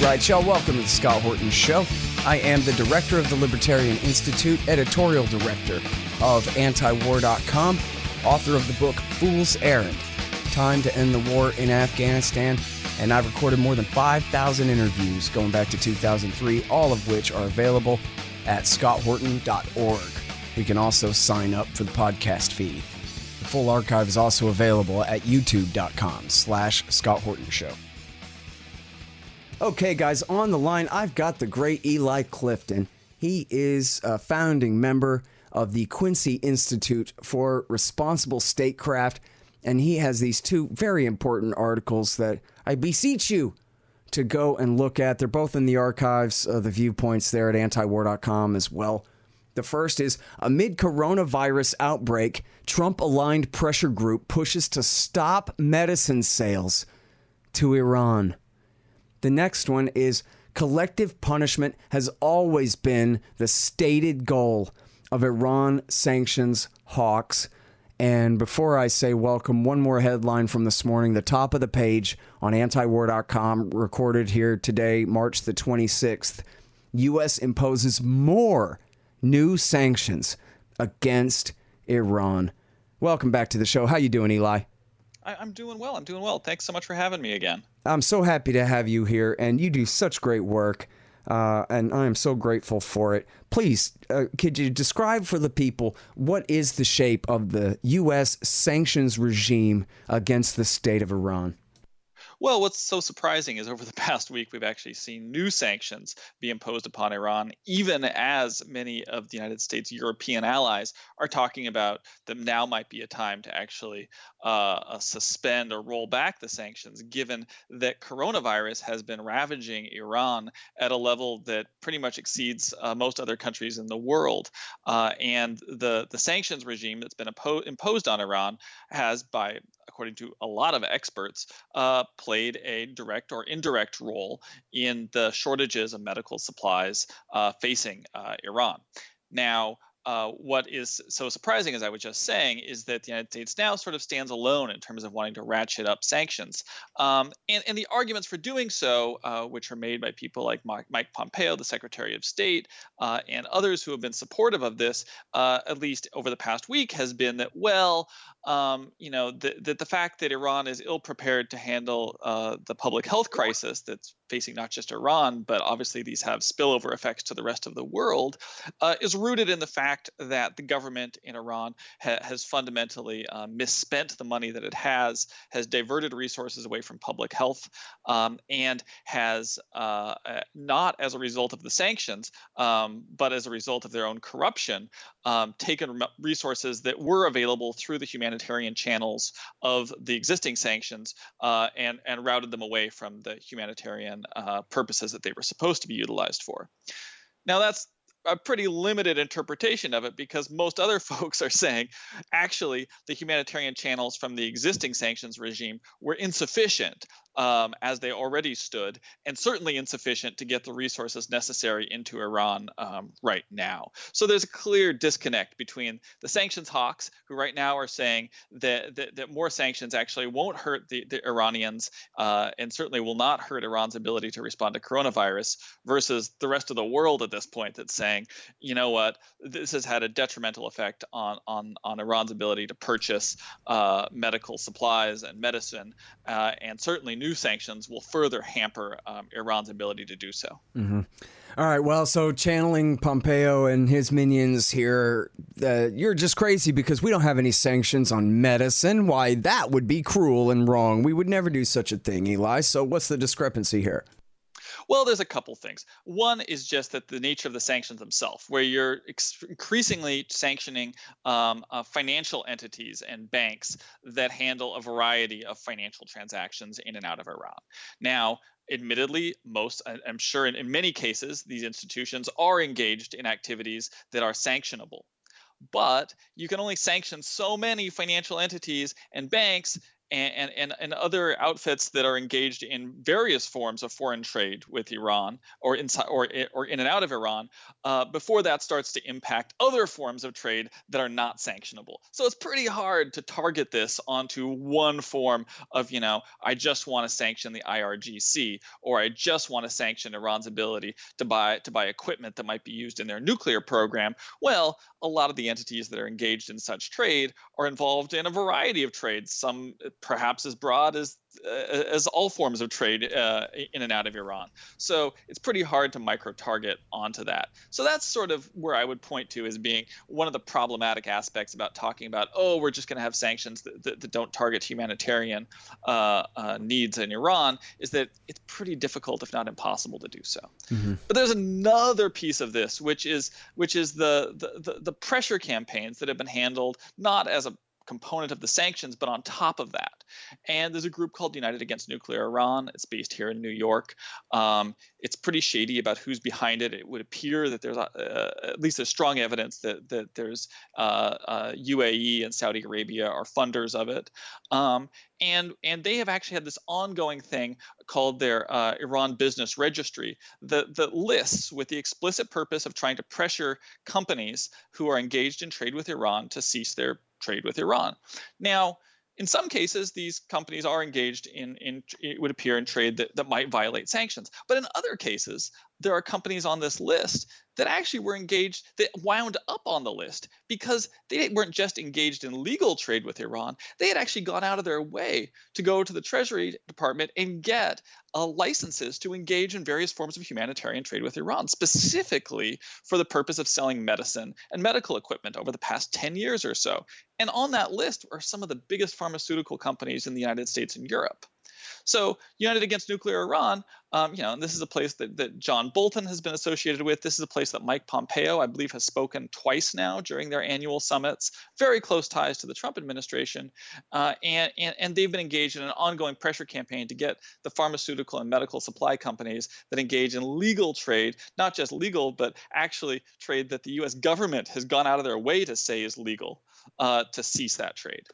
right, y'all. Welcome to the Scott Horton Show. I am the director of the Libertarian Institute, editorial director of antiwar.com, author of the book Fool's Errand, Time to End the War in Afghanistan, and I've recorded more than 5,000 interviews going back to 2003, all of which are available at scotthorton.org. You can also sign up for the podcast feed. The full archive is also available at youtube.com/Scott Horton Show. Okay, guys, on the line, I've got the great Eli Clifton. He is a founding member of the Quincy Institute for Responsible Statecraft, and he has these two very important articles that I beseech you to go and look at. They're both in the archives, the viewpoints there at antiwar.com as well. The first is, amid coronavirus outbreak, Trump-aligned pressure group pushes to stop medicine sales to Iran. The next one is, collective punishment has always been the stated goal of Iran sanctions hawks. And before I say welcome, one more headline from this morning, the top of the page on antiwar.com, recorded here today, March the 26th. U.S. imposes more new sanctions against Iran. Welcome back to the show. How you doing, Eli? I'm doing well. Thanks so much for having me again. I'm so happy to have you here, and you do such great work, and I am so grateful for it. Please, could you describe for the people what is the shape of the U.S. sanctions regime against the state of Iran? Well, what's so surprising is over the past week, we've actually seen new sanctions be imposed upon Iran, even as many of the United States' European allies are talking about that now might be a time to actually suspend or roll back the sanctions, given that coronavirus has been ravaging Iran at a level that pretty much exceeds most other countries in the world. And the sanctions regime that's been imposed on Iran has, according to a lot of experts, played a direct or indirect role in the shortages of medical supplies facing Iran. Now, what is so surprising, as I was just saying, is that the United States now sort of stands alone in terms of wanting to ratchet up sanctions. And the arguments for doing so, which are made by people like Mike Pompeo, the Secretary of State, and others who have been supportive of this, at least over the past week, has been that, the fact that Iran is ill prepared to handle the public health crisis that's facing not just Iran, but obviously these have spillover effects to the rest of the world, is rooted in the fact that the government in Iran has fundamentally misspent the money that it has diverted resources away from public health, and has not as a result of the sanctions, but as a result of their own corruption, taken resources that were available through the humanitarian channels of the existing sanctions and routed them away from the humanitarian purposes that they were supposed to be utilized for. Now, that's a pretty limited interpretation of it, because most other folks are saying actually the humanitarian channels from the existing sanctions regime were insufficient as they already stood, and certainly insufficient to get the resources necessary into Iran right now. So there's a clear disconnect between the sanctions hawks, who right now are saying that more sanctions actually won't hurt the Iranians and certainly will not hurt Iran's ability to respond to coronavirus, versus the rest of the world at this point that's saying, you know what, this has had a detrimental effect on Iran's ability to purchase medical supplies and medicine, and certainly new sanctions will further hamper Iran's ability to do so. Mm-hmm. All right, well, so channeling Pompeo and his minions here, you're just crazy because we don't have any sanctions on medicine. Why, that would be cruel and wrong. We would never do such a thing, Eli. So what's the discrepancy here? Well, there's a couple things. One is just that the nature of the sanctions themselves, where you're increasingly sanctioning financial entities and banks that handle a variety of financial transactions in and out of Iran. Now, admittedly, I'm sure in many cases, these institutions are engaged in activities that are sanctionable. But you can only sanction so many financial entities and banks and other outfits that are engaged in various forms of foreign trade with Iran or inside or in and out of Iran, before that starts to impact other forms of trade that are not sanctionable. So it's pretty hard to target this onto one form of, I just want to sanction the IRGC, or I just want to sanction Iran's ability to buy equipment that might be used in their nuclear program. Well, a lot of the entities that are engaged in such trade are involved in a variety of trades, some perhaps as broad as all forms of trade in and out of Iran. So it's pretty hard to micro-target onto that. So that's sort of where I would point to as being one of the problematic aspects about talking about, we're just going to have sanctions that don't target humanitarian needs in Iran, is that it's pretty difficult, if not impossible, to do so. Mm-hmm. But there's another piece of this, which is the pressure campaigns that have been handled not as a component of the sanctions, but on top of that. And there's a group called United Against Nuclear Iran. It's based here in New York. It's pretty shady about who's behind it. It would appear that there's at least there's strong evidence that there's UAE and Saudi Arabia are funders of it. And they have actually had this ongoing thing called their Iran Business Registry that lists with the explicit purpose of trying to pressure companies who are engaged in trade with Iran to cease their trade with Iran. Now, in some cases, these companies are engaged in it would appear, in trade that might violate sanctions. But in other cases, there are companies on this list that actually were engaged, that wound up on the list because they weren't just engaged in legal trade with Iran. They had actually gone out of their way to go to the Treasury Department and get licenses to engage in various forms of humanitarian trade with Iran, specifically for the purpose of selling medicine and medical equipment over the past 10 years or so. And on that list are some of the biggest pharmaceutical companies in the United States and Europe. So United Against Nuclear Iran, and this is a place that John Bolton has been associated with. This is a place that Mike Pompeo, I believe, has spoken twice now during their annual summits. Very close ties to the Trump administration, and they've been engaged in an ongoing pressure campaign to get the pharmaceutical and medical supply companies that engage in legal trade, not just legal, but actually trade that the U.S. government has gone out of their way to say is legal, to cease that trade.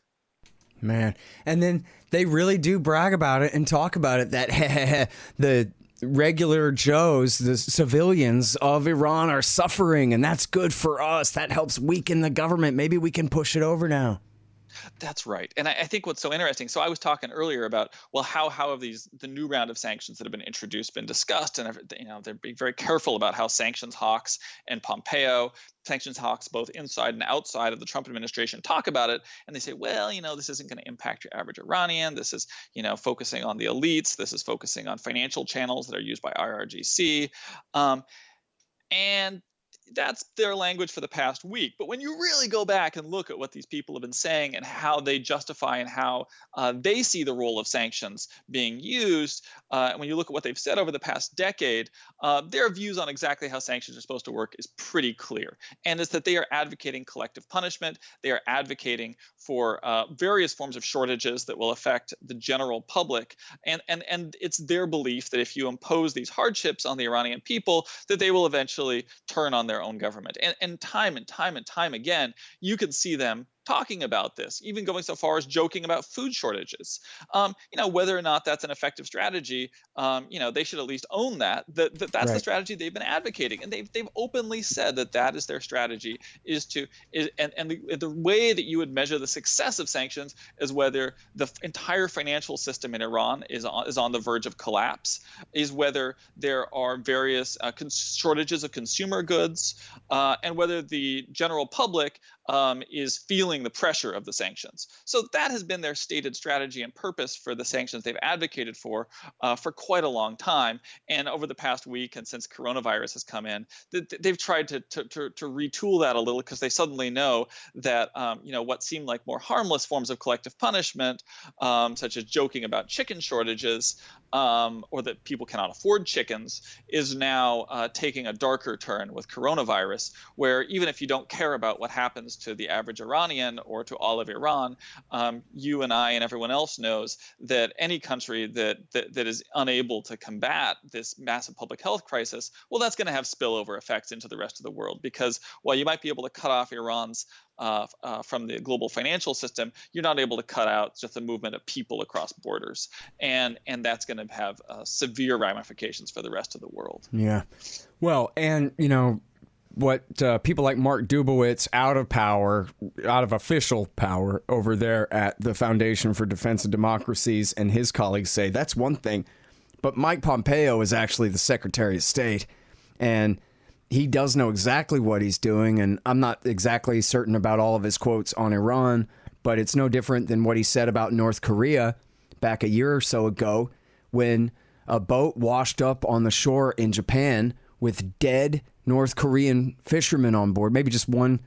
Man, and then they really do brag about it and talk about it that the regular Joes, the civilians of Iran are suffering, and that's good for us. That helps weaken the government. Maybe we can push it over now. That's right. And I think what's so interesting, so I was talking earlier about, well, how have the new round of sanctions that have been introduced been discussed? And they're being very careful about how sanctions hawks and Pompeo, sanctions hawks both inside and outside of the Trump administration, talk about it. And they say, well, this isn't going to impact your average Iranian. This is, focusing on the elites. This is focusing on financial channels that are used by IRGC. And that's their language for the past week. But when you really go back and look at what these people have been saying and how they justify and how they see the role of sanctions being used, when you look at what they've said over the past decade, their views on exactly how sanctions are supposed to work is pretty clear. And it's that they are advocating collective punishment. They are advocating for various forms of shortages that will affect the general public. And it's their belief that if you impose these hardships on the Iranian people, that they will eventually turn on their own government. And time again, you can see them talking about this, even going so far as joking about food shortages. Whether or not that's an effective strategy, they should at least own that that's right. The strategy they've been advocating, and they've openly said that is their strategy. And the way that you would measure the success of sanctions is whether the entire financial system in Iran is on the verge of collapse, is whether there are various shortages of consumer goods, and whether the general public is feeling the pressure of the sanctions. So that has been their stated strategy and purpose for the sanctions they've advocated for quite a long time. And over the past week, and since coronavirus has come in, they've tried to retool that a little, because they suddenly know that what seemed like more harmless forms of collective punishment, such as joking about chicken shortages, or that people cannot afford chickens, is now taking a darker turn with coronavirus, where even if you don't care about what happens happens to the average Iranian or to all of Iran, you and I and everyone else knows that any country that is unable to combat this massive public health crisis, well, that's going to have spillover effects into the rest of the world, because while you might be able to cut off Iran's from the global financial system, you're not able to cut out just the movement of people across borders, and that's going to have severe ramifications for the rest of the world. Yeah, well, and what people like Mark Dubowitz, out of official power over there at the Foundation for Defense of Democracies, and his colleagues say, that's one thing, but Mike Pompeo is actually the Secretary of State, and he does know exactly what he's doing, and I'm not exactly certain about all of his quotes on Iran, but it's no different than what he said about North Korea back a year or so ago, when a boat washed up on the shore in Japan with dead North Korean fishermen on board, maybe just one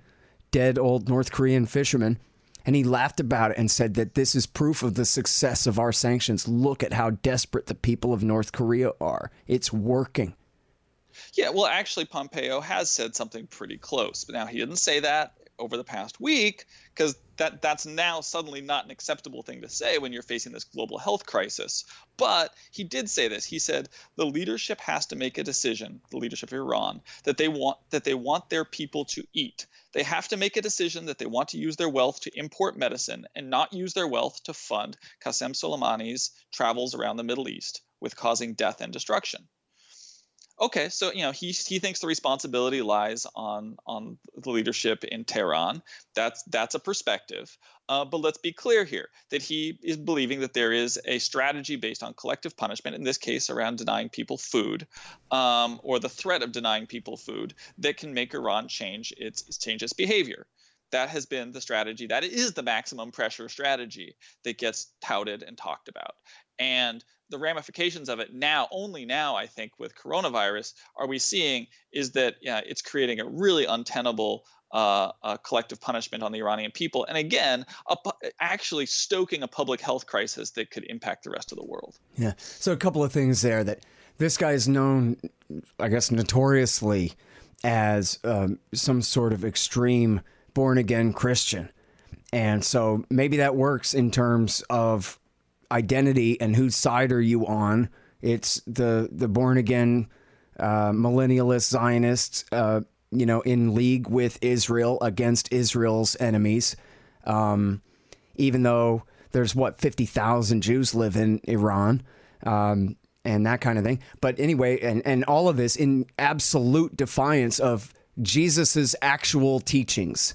dead old North Korean fisherman, and he laughed about it and said that this is proof of the success of our sanctions. Look at how desperate the people of North Korea are. It's working. Yeah, well, actually, Pompeo has said something pretty close. But now he didn't say that over the past week, because that's now suddenly not an acceptable thing to say when you're facing this global health crisis. But he did say this. He said the leadership has to make a decision, the leadership of Iran, that they want their people to eat. They have to make a decision that they want to use their wealth to import medicine and not use their wealth to fund Qasem Soleimani's travels around the Middle East with causing death and destruction. Okay, so he thinks the responsibility lies on the leadership in Tehran. That's a perspective, but let's be clear here that he is believing that there is a strategy based on collective punishment, in this case around denying people food, or the threat of denying people food, that can make Iran change its behavior. That has been the strategy. That is the maximum pressure strategy that gets touted and talked about. And the ramifications of it only now, I think, with coronavirus, are we seeing is that it's creating a really untenable collective punishment on the Iranian people. And again, actually stoking a public health crisis that could impact the rest of the world. Yeah. So a couple of things there. That this guy is known, I guess, notoriously as some sort of extreme born-again Christian. And so maybe that works in terms of identity and whose side are you on. It's the born-again millennialist Zionists, in league with Israel against Israel's enemies. Even though there's 50,000 Jews live in Iran, and that kind of thing. But anyway, and all of this in absolute defiance of Jesus's actual teachings.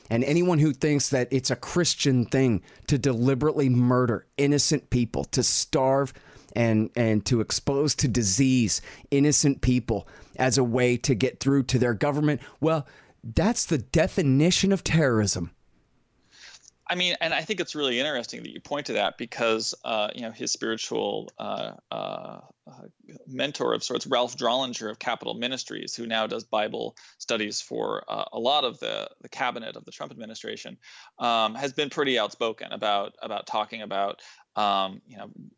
And anyone who thinks that it's a Christian thing to deliberately murder innocent people, to starve and to expose to disease innocent people as a way to get through to their government, well, that's the definition of terrorism. I mean, and I think it's really interesting that you point to that, because his spiritual mentor of sorts, Ralph Drollinger of Capital Ministries, who now does Bible studies for a lot of the cabinet of the Trump administration, has been pretty outspoken about talking about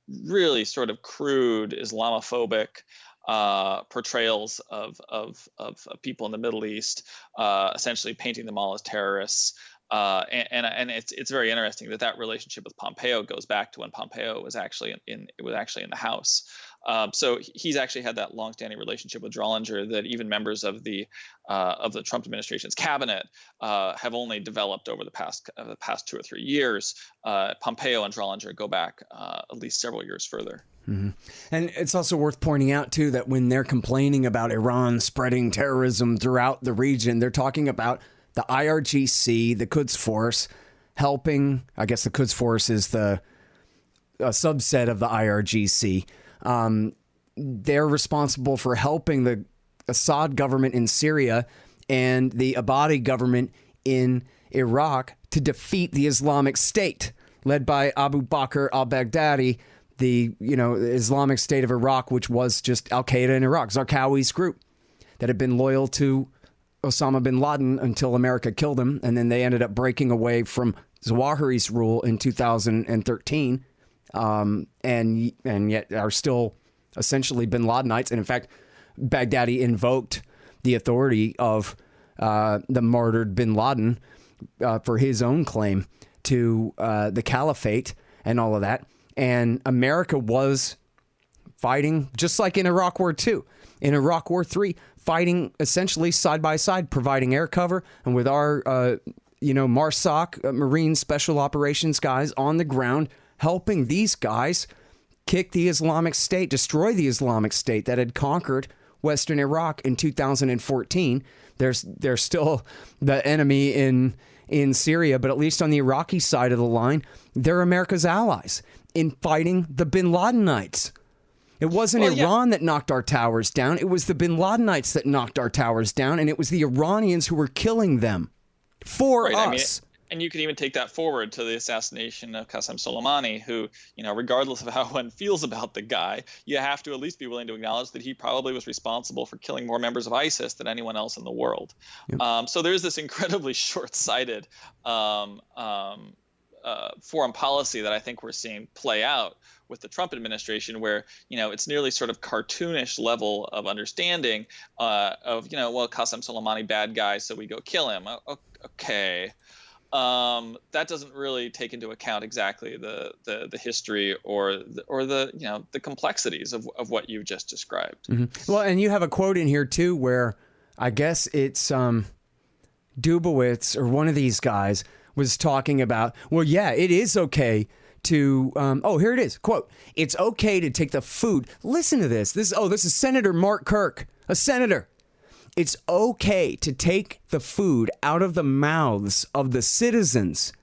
really sort of crude Islamophobic portrayals of people in the Middle East, essentially painting them all as terrorists. And it's very interesting that relationship with Pompeo goes back to when Pompeo was actually in the House. So he's actually had that longstanding relationship with Drollinger that even members of the Trump administration's cabinet have only developed over the past 2 or 3 years. Pompeo and Drollinger go back at least several years further. Mm-hmm. And it's also worth pointing out, too, that when they're complaining about Iran spreading terrorism throughout the region, they're talking about the IRGC, the Quds Force, helping. I guess the Quds Force is a subset of the IRGC. They're responsible for helping the Assad government in Syria and the Abadi government in Iraq to defeat the Islamic State, led by Abu Bakr al-Baghdadi, the Islamic State of Iraq, which was just Al-Qaeda in Iraq, Zarqawi's group that had been loyal to Osama bin Laden until America killed him, and then they ended up breaking away from Zawahiri's rule in 2013, and yet are still essentially bin Ladenites. And in fact, Baghdadi invoked the authority of the martyred bin Laden for his own claim to the caliphate and all of that. And America was fighting just like in Iraq War II, in Iraq War III, fighting essentially side by side, providing air cover, and with our MARSOC, Marine Special Operations guys on the ground, helping these guys kick the Islamic State, destroy the Islamic State that had conquered Western Iraq in 2014. There's still the enemy in Syria, but at least on the Iraqi side of the line, they're America's allies in fighting the Bin Ladenites. It wasn't Iran that knocked our towers down. It was the Bin Ladenites that knocked our towers down, and it was the Iranians who were killing them for us. And you can even take that forward to the assassination of Qasem Soleimani, who, regardless of how one feels about the guy, you have to at least be willing to acknowledge that he probably was responsible for killing more members of ISIS than anyone else in the world. Yep. So there's this incredibly short-sighted foreign policy that I think we're seeing play out with the Trump administration, where, it's nearly sort of cartoonish level of understanding of, Qasem Soleimani, bad guy, so we go kill him. Okay. That doesn't really take into account exactly the history or the complexities of what you've just described. Mm-hmm. Well, and you have a quote in here too, where I guess it's Dubowitz or one of these guys was talking about, well, yeah, it is okay to, here it is, quote, "It's okay to take the food." Listen to this. This is Senator Mark Kirk, a senator. "It's okay to take the food out of the mouths of the citizens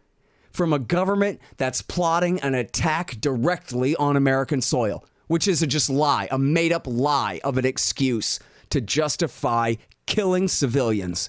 from a government that's plotting an attack directly on American soil," which is a made-up lie of an excuse to justify killing civilians.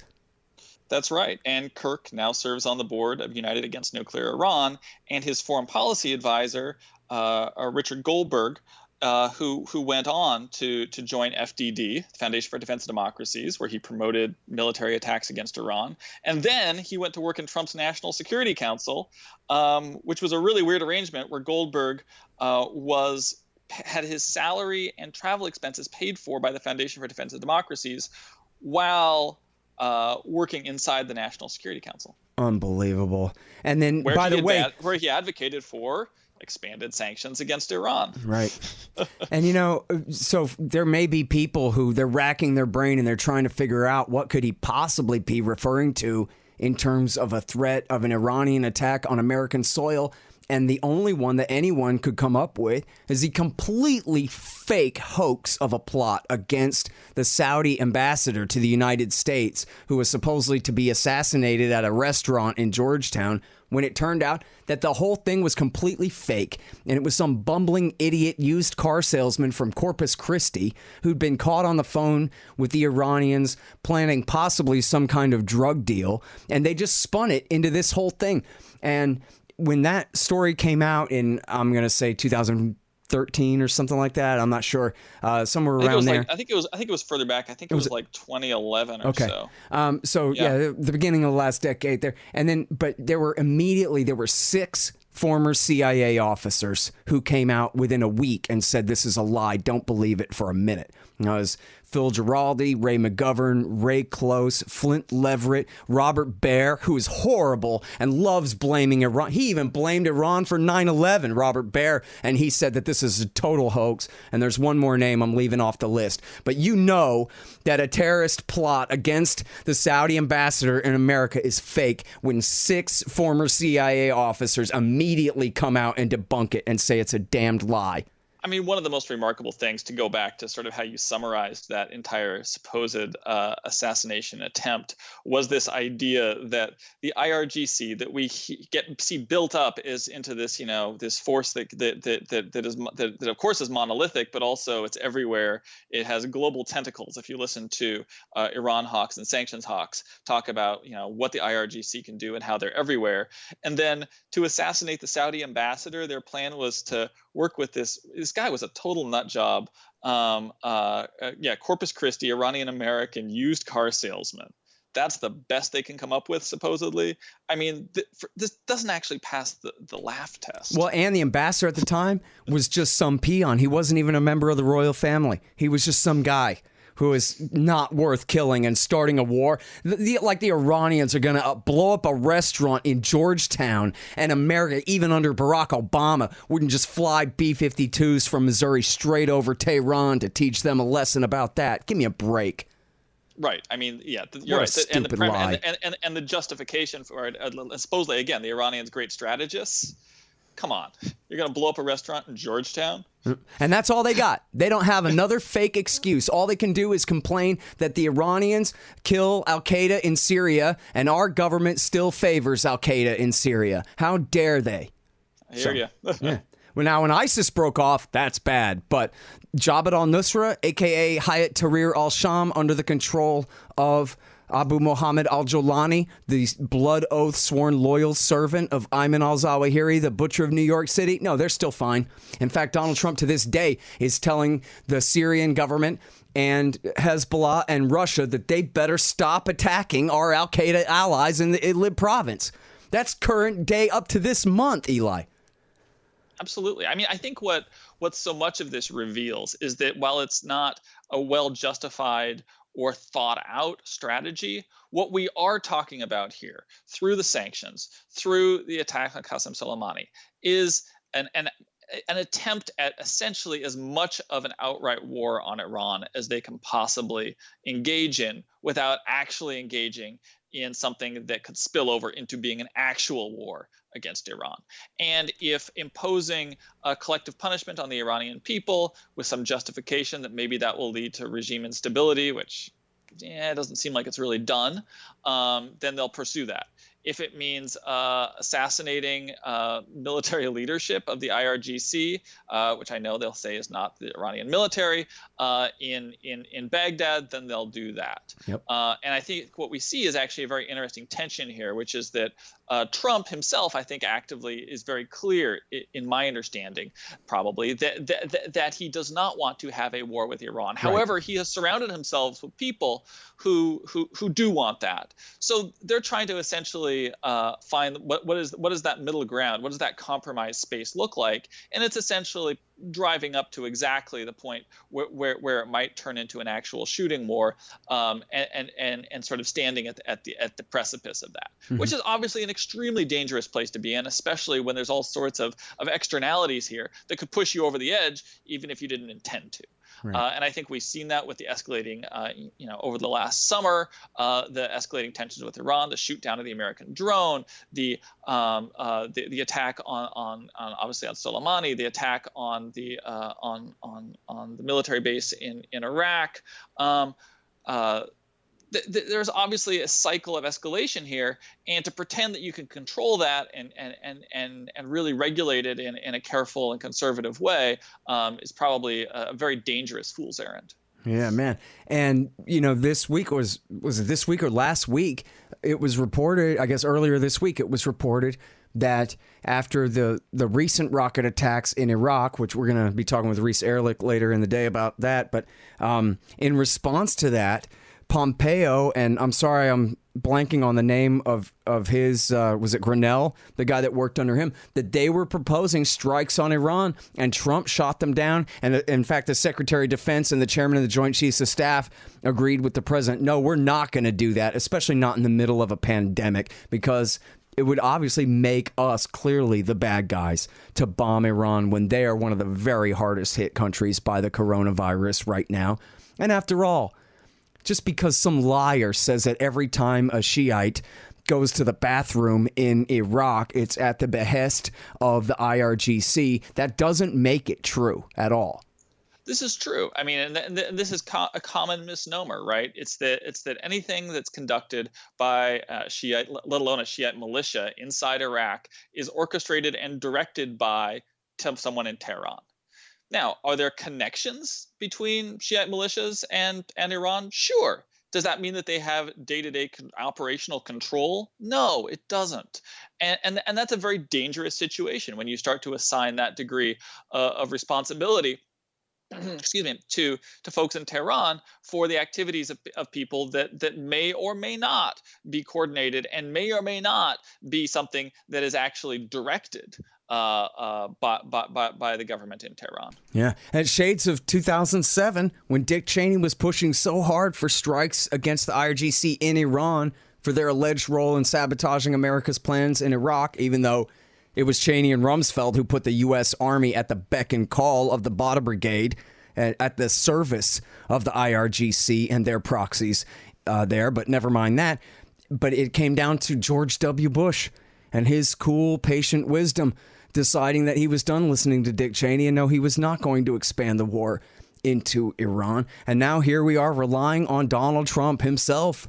That's right. And Kirk now serves on the board of United Against Nuclear Iran, and his foreign policy advisor, Richard Goldberg, who went on to join FDD, Foundation for Defense of Democracies, where he promoted military attacks against Iran. And then he went to work in Trump's National Security Council, which was a really weird arrangement where Goldberg had his salary and travel expenses paid for by the Foundation for Defense of Democracies while working inside the National Security Council. Unbelievable. And then, where he advocated for expanded sanctions against Iran. Right. And, so there may be people who they're racking their brain and they're trying to figure out what could he possibly be referring to in terms of a threat of an Iranian attack on American soil. And the only one that anyone could come up with is the completely fake hoax of a plot against the Saudi ambassador to the United States, who was supposedly to be assassinated at a restaurant in Georgetown, when it turned out that the whole thing was completely fake. And it was some bumbling idiot used car salesman from Corpus Christi who'd been caught on the phone with the Iranians planning possibly some kind of drug deal. And they just spun it into this whole thing. And when that story came out in, I'm going to say 2013 or something like that, I'm not sure, somewhere around there. I think it was further back. I think it was like 2011 or so. The beginning of the last decade there. And then, but there were 6 former CIA officers who came out within a week and said, "This is a lie. Don't believe it for a minute." It was Phil Giraldi, Ray McGovern, Ray Close, Flint Leverett, Robert Baer, who is horrible and loves blaming Iran. He even blamed Iran for 9/11, Robert Baer, and he said that this is a total hoax. And there's one more name I'm leaving off the list. But you know that a terrorist plot against the Saudi ambassador in America is fake when 6 former CIA officers immediately come out and debunk it and say it's a damned lie. I mean, one of the most remarkable things, to go back to sort of how you summarized that entire supposed assassination attempt, was this idea that the IRGC that we see built up is into this, this force that of course is monolithic, but also it's everywhere. It has global tentacles. If you listen to Iran hawks and sanctions hawks talk about, what the IRGC can do and how they're everywhere, and then to assassinate the Saudi ambassador, their plan was to work with this guy was a total nut job. Corpus Christi, Iranian American used car salesman. That's the best they can come up with, supposedly. I mean, this doesn't actually pass the laugh test. Well, and the ambassador at the time was just some peon. He wasn't even a member of the royal family. He was just some guy who is not worth killing and starting a war. Like the Iranians are going to blow up a restaurant in Georgetown, and America, even under Barack Obama, wouldn't just fly B-52s from Missouri straight over Tehran to teach them a lesson about that. Give me a break. Right. I mean, yeah, you're right. Stupid lie. And the justification for it, supposedly, again, the Iranians' great strategists. Come on. You're going to blow up a restaurant in Georgetown? And that's all they got. They don't have another fake excuse. All they can do is complain that the Iranians kill al-Qaeda in Syria and our government still favors al-Qaeda in Syria. How dare they? I hear you. Yeah. Well, now, when ISIS broke off, that's bad. But Jabhat al-Nusra, a.k.a. Hayat Tahrir al-Sham, under the control of Abu Muhammad al-Jolani, the blood oath sworn loyal servant of Ayman al-Zawahiri, the butcher of New York City, no, they're still fine. In fact, Donald Trump to this day is telling the Syrian government and Hezbollah and Russia that they better stop attacking our al-Qaeda allies in the Idlib province. That's current day up to this month, Eli. Absolutely. I mean, I think what so much of this reveals is that while it's not a well-justified or thought-out strategy, what we are talking about here, through the sanctions, through the attack on Qasem Soleimani, is an attempt at essentially as much of an outright war on Iran as they can possibly engage in without actually engaging in something that could spill over into being an actual war against Iran. And if imposing a collective punishment on the Iranian people with some justification that maybe that will lead to regime instability, which it doesn't seem like it's really done, then they'll pursue that. If it means assassinating military leadership of the IRGC, which I know they'll say is not the Iranian military, in Baghdad, then they'll do that. Yep. And I think what we see is actually a very interesting tension here, which is that Trump himself, I think, actively is very clear, in my understanding, probably, that he does not want to have a war with Iran. Right. However, he has surrounded himself with people who do want that. So they're trying to essentially find what is that middle ground? What does that compromise space look like? And it's essentially driving up to exactly the point where it might turn into an actual shooting war, and sort of standing at the precipice of that, mm-hmm. which is obviously an extremely dangerous place to be in, especially when there's all sorts of externalities here that could push you over the edge, even if you didn't intend to. Right. And I think we've seen that with the escalating, over the last summer, the escalating tensions with Iran, the shoot down of the American drone, the attack on obviously on Soleimani, the attack on the military base in Iraq. There's obviously a cycle of escalation here, and to pretend that you can control that and really regulate it in a careful and conservative way is probably a very dangerous fool's errand. Yeah, man. And, this week was it this week or last week? It was reported, I guess earlier this week, it was reported that after the recent rocket attacks in Iraq, which we're going to be talking with Reese Ehrlich later in the day about that, but in response to that, Pompeo, and I'm sorry, I'm blanking on the name of his, was it Grinnell, the guy that worked under him, that they were proposing strikes on Iran, and Trump shot them down. And in fact, the Secretary of Defense and the Chairman of the Joint Chiefs of Staff agreed with the president, no, we're not going to do that, especially not in the middle of a pandemic, because it would obviously make us clearly the bad guys to bomb Iran when they are one of the very hardest hit countries by the coronavirus right now. And after all, just because some liar says that every time a Shiite goes to the bathroom in Iraq, it's at the behest of the IRGC, that doesn't make it true at all. This is true. I mean, and this is a common misnomer, right? It's that anything that's conducted by Shiite, let alone a Shiite militia inside Iraq, is orchestrated and directed by someone in Tehran. Now, are there connections between Shiite militias and Iran? Sure. Does that mean that they have day-to-day operational control? No, it doesn't. And that's a very dangerous situation when you start to assign that degree of responsibility excuse me, to folks in Tehran for the activities of people that may or may not be coordinated and may or may not be something that is actually directed by the government in Tehran. Yeah, and shades of 2007 when Dick Cheney was pushing so hard for strikes against the IRGC in Iran for their alleged role in sabotaging America's plans in Iraq, even though it was Cheney and Rumsfeld who put the U.S. Army at the beck and call of the Bata Brigade, at the service of the IRGC and their proxies there. But never mind that. But it came down to George W. Bush and his cool, patient wisdom deciding that he was done listening to Dick Cheney and no, he was not going to expand the war into Iran. And now here we are relying on Donald Trump himself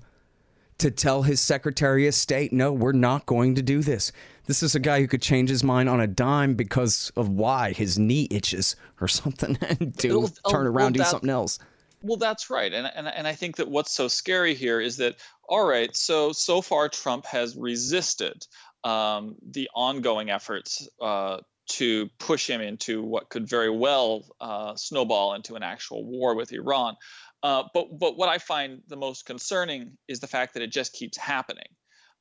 to tell his Secretary of State, no, we're not going to do this. This is a guy who could change his mind on a dime because of why his knee itches or something and turn around, do something else. Well, that's right. And I think that what's so scary here is that, all right, so far Trump has resisted the ongoing efforts to push him into what could very well snowball into an actual war with Iran. But what I find the most concerning is the fact that it just keeps happening.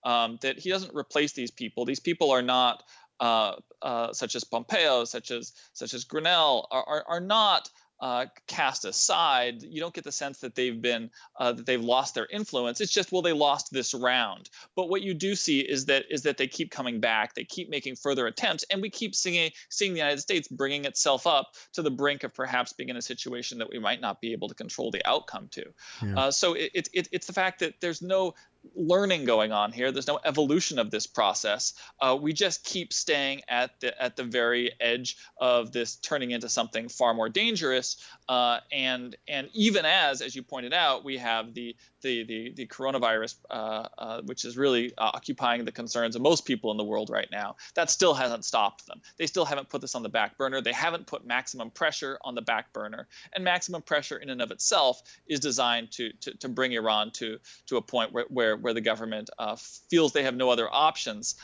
That he doesn't replace these people. These people are not such as Pompeo, such as Grinnell, are not cast aside. You don't get the sense that they've lost their influence. It's just, well, they lost this round. But what you do see is that they keep coming back. They keep making further attempts, and we keep seeing the United States bringing itself up to the brink of perhaps being in a situation that we might not be able to control the outcome to. Yeah. So it's the fact that there's no learning going on here. There's no evolution of this process. We just keep staying at the very edge of this turning into something far more dangerous. And even as you pointed out, we have the coronavirus, which is really occupying the concerns of most people in the world right now. That still hasn't stopped them. They still haven't put this on the back burner. They haven't put maximum pressure on the back burner. And maximum pressure in and of itself is designed to bring Iran to a point where the government feels they have no other options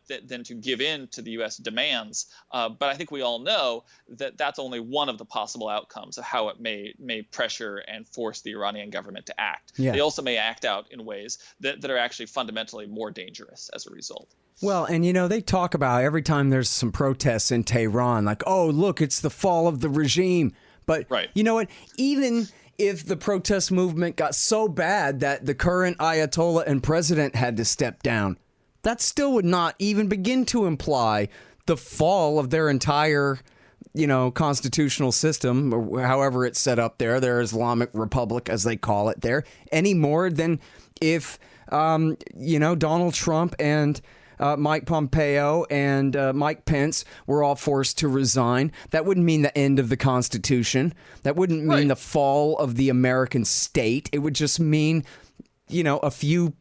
than to give in to the U.S. demands. But I think we all know that that's only one of the possible outcomes of how it may pressure and force the Iranian government to act. Yeah. They also may act out in ways that are actually fundamentally more dangerous as a result. Well, and they talk about every time there's some protests in Tehran, like, oh, look, it's the fall of the regime. But right. You know what? Even if the protest movement got so bad that the current Ayatollah and president had to step down, that still would not even begin to imply the fall of their entire, constitutional system, or however it's set up there, their Islamic Republic, as they call it there, any more than if, Donald Trump and Mike Pompeo and Mike Pence were all forced to resign. That wouldn't mean the end of the Constitution. That wouldn't mean the fall of the American state. It would just mean, a few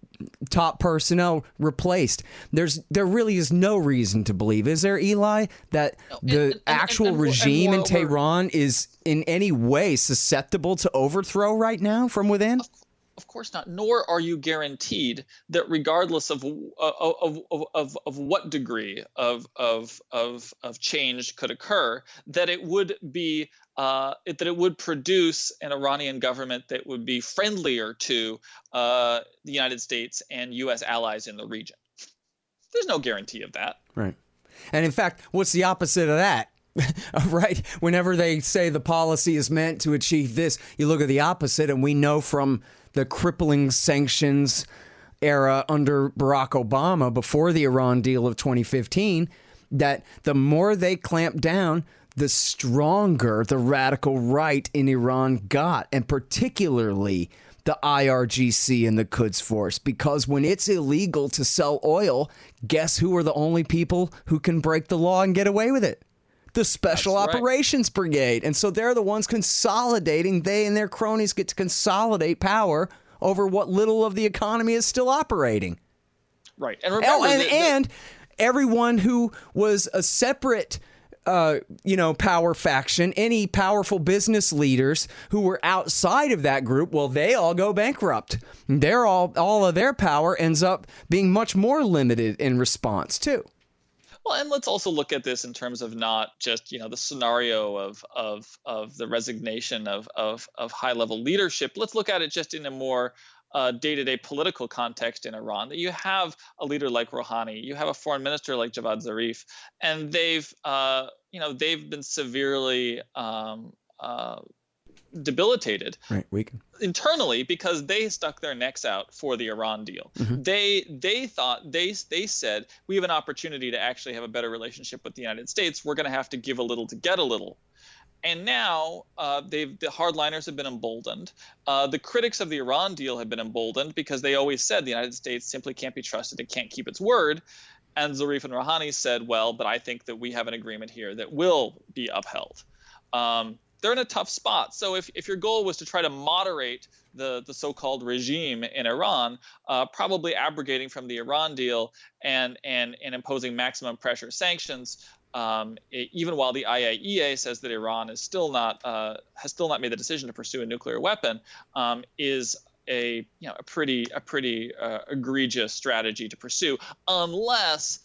top personnel replaced. There really is no reason to believe, is there, Eli, that the actual regime in Tehran is in any way susceptible to overthrow right now from within? Of course not. Nor are you guaranteed that, regardless of what degree of change could occur, that it would be that it would produce an Iranian government that would be friendlier to the United States and U.S. allies in the region. There's no guarantee of that. Right. And in fact, what's the opposite of that? Right. Whenever they say the policy is meant to achieve this, you look at the opposite, and we know from the crippling sanctions era under Barack Obama before the Iran deal of 2015, that the more they clamped down, the stronger the radical right in Iran got, and particularly the IRGC and the Quds Force, because when it's illegal to sell oil, guess who are the only people who can break the law and get away with it? The Special Operations Brigade. And so they're the ones consolidating. They and their cronies get to consolidate power over what little of the economy is still operating. Right. And remember and everyone who was a separate power faction, any powerful business leaders who were outside of that group, well, they all go bankrupt. All of their power ends up being much more limited in response too. Well, and let's also look at this in terms of not just the scenario of the resignation of high level leadership. Let's look at it just in a more day-to-day political context in Iran. That you have a leader like Rouhani, you have a foreign minister like Javad Zarif, and they've been severely debilitated, right, weakened internally, because they stuck their necks out for the Iran deal. Mm-hmm. They said, we have an opportunity to actually have a better relationship with the United States. We're going to have to give a little to get a little. And now the hardliners have been emboldened. The critics of the Iran deal have been emboldened because they always said the United States simply can't be trusted. It can't keep its word. And Zarif and Rouhani said, well, but I think that we have an agreement here that will be upheld. They're in a tough spot. So if your goal was to try to moderate the so-called regime in Iran, probably abrogating from the Iran deal and imposing maximum pressure sanctions, even while the IAEA says that Iran has still not made the decision to pursue a nuclear weapon, is a pretty egregious strategy to pursue, unless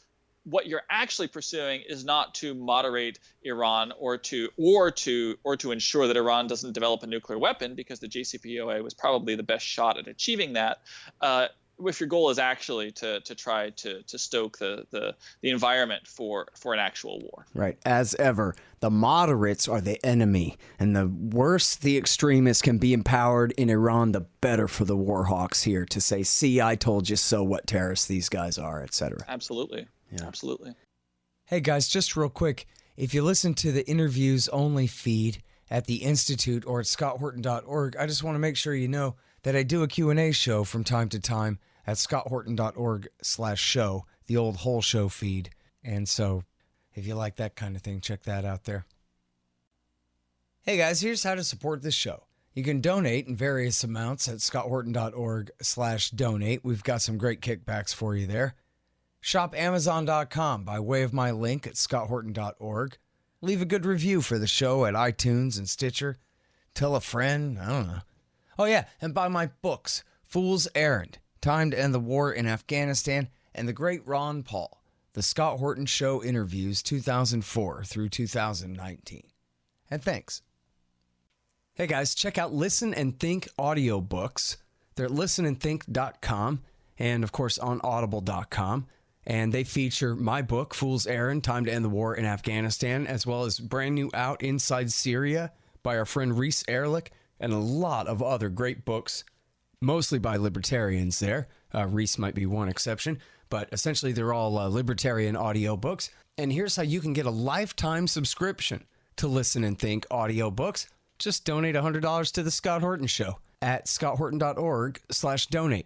what you're actually pursuing is not to moderate Iran or to ensure that Iran doesn't develop a nuclear weapon, because the JCPOA was probably the best shot at achieving that. If your goal is actually to try to stoke the environment for an actual war. Right. As ever, the moderates are the enemy, and the worse the extremists can be empowered in Iran, the better for the war hawks here to say, see, I told you so, what terrorists these guys are, etc. Absolutely. Yeah. Absolutely. Hey guys, just real quick, if you listen to the interviews only feed at the Institute or at scotthorton.org, I just want to make sure you know that I do a Q&A show from time to time at scotthorton.org/show, the old whole show feed. And so if you like that kind of thing, check that out there. Hey guys, here's how to support this show. You can donate in various amounts at scotthorton.org/donate. We've got some great kickbacks for you there. Shop Amazon.com by way of my link at scotthorton.org. Leave a good review for the show at iTunes and Stitcher. Tell a friend, I don't know. Oh yeah, and buy my books, Fool's Errand, Time to End the War in Afghanistan, and The Great Ron Paul, The Scott Horton Show Interviews 2004 through 2019. And thanks. Hey guys, check out Listen and Think audiobooks. They're at listenandthink.com and of course on audible.com. And they feature my book, Fool's Errand, Time to End the War in Afghanistan, as well as brand new out Inside Syria by our friend Reese Ehrlich, and a lot of other great books, mostly by libertarians there. Reese might be one exception, but essentially they're all libertarian audiobooks. And here's how you can get a lifetime subscription to Listen and Think audiobooks. Just donate $100 to The Scott Horton Show at scotthorton.org/donate.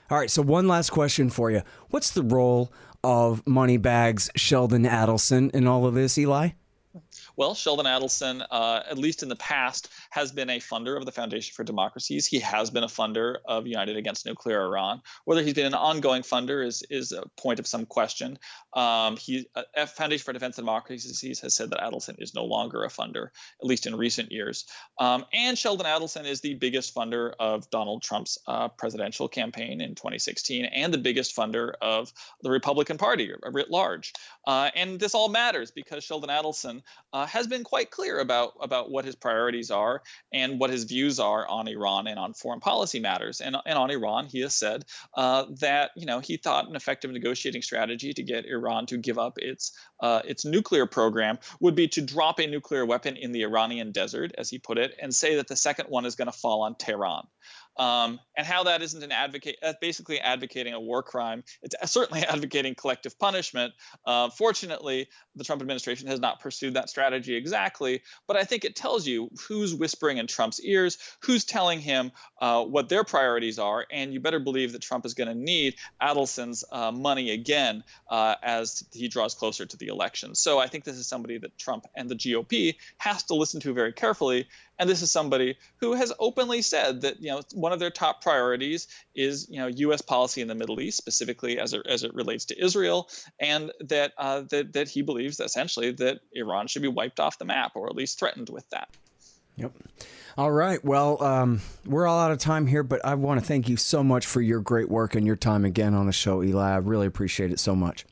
All right, so one last question for you. What's the role of Moneybags Sheldon Adelson in all of this, Eli? Well, Sheldon Adelson, at least in the past, has been a funder of the Foundation for Democracies. He has been a funder of United Against Nuclear Iran. Whether he's been an ongoing funder is a point of some question. Foundation for Defense of Democracies has said that Adelson is no longer a funder, at least in recent years. And Sheldon Adelson is the biggest funder of Donald Trump's presidential campaign in 2016, and the biggest funder of the Republican Party writ large. And this all matters because Sheldon Adelson has been quite clear about what his priorities are and what his views are on Iran and on foreign policy matters. And on Iran, he has said that he thought an effective negotiating strategy to get Iran to give up its nuclear program would be to drop a nuclear weapon in the Iranian desert, as he put it, and say that the second one is going to fall on Tehran. And how that isn't basically advocating a war crime. It's certainly advocating collective punishment. Fortunately, the Trump administration has not pursued that strategy exactly, but I think it tells you who's whispering in Trump's ears, who's telling him what their priorities are, and you better believe that Trump is going to need Adelson's money again as he draws closer to the election. So I think this is somebody that Trump and the GOP has to listen to very carefully. And this is somebody who has openly said that one of their top priorities is U.S. policy in the Middle East, specifically as it relates to Israel, and that he believes that essentially that Iran should be wiped off the map, or at least threatened with that. Yep. All right. Well, we're all out of time here, but I want to thank you so much for your great work and your time again on the show, Eli. I really appreciate it so much.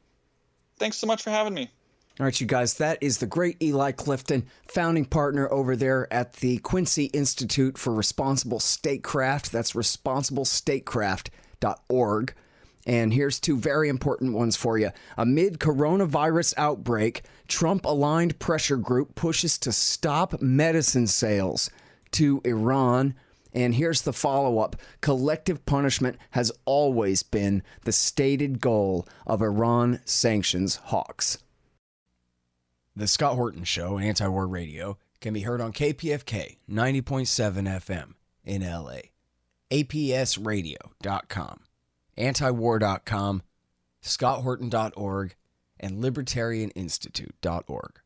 Thanks so much for having me. All right, you guys, that is the great Eli Clifton, founding partner over there at the Quincy Institute for Responsible Statecraft. That's responsiblestatecraft.org. And here's two very important ones for you. Amid coronavirus outbreak, Trump-aligned pressure group pushes to stop medicine sales to Iran. And here's the follow-up. Collective punishment has always been the stated goal of Iran sanctions hawks. The Scott Horton Show, Anti-War Radio, can be heard on KPFK 90.7 FM in LA, APSradio.com, antiwar.com, scotthorton.org, and libertarianinstitute.org.